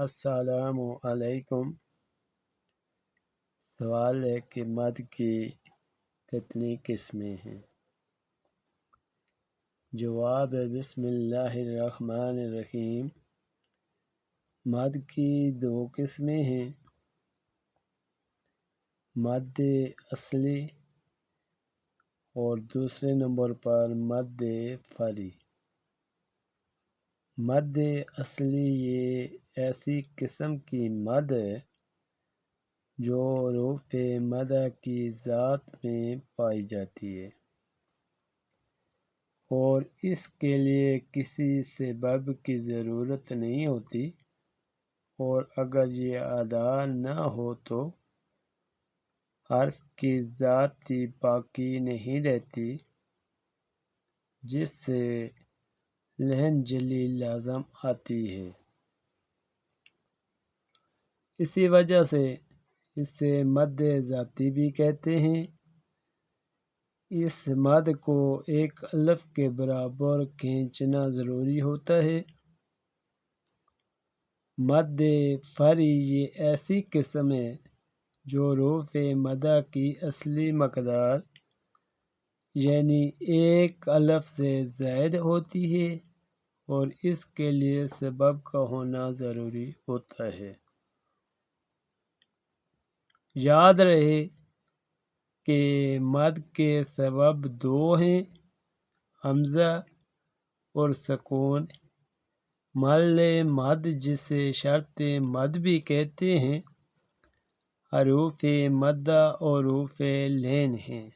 السلام علیکم۔ سوال ہے کہ مد کی کتنی قسمیں ہیں؟ جواب ہے بسم اللہ الرحمن الرحیم۔ مد کی 2 قسمیں ہیں، مد اصلی اور دوسرے نمبر پر مد فرعی۔ مد اصلی یہ ایسی قسم کی مد ہے جو حروف مدہ کی ذات میں پائی جاتی ہے اور اس کے لیے کسی سبب کی ضرورت نہیں ہوتی، اور اگر یہ ادا نہ ہو تو حرف کی ذاتی باقی نہیں رہتی، جس سے لحن جلی لازم آتی ہے۔ اسی وجہ سے اسے مد ذاتی بھی کہتے ہیں۔ اس مد کو ایک الف کے برابر کھینچنا ضروری ہوتا ہے۔ مد فرعی یہ ایسی قسم ہے جو حروف مدہ کی اصلی مقدار یعنی ایک الف سے زائد ہوتی ہے اور اس کے لیے سبب کا ہونا ضروری ہوتا ہے۔ یاد رہے کہ مد کے سبب 2 ہیں، حمزہ اور سکون۔ محل مد جسے شرط مد بھی کہتے ہیں، حروف مدہ اور حروف لین ہیں۔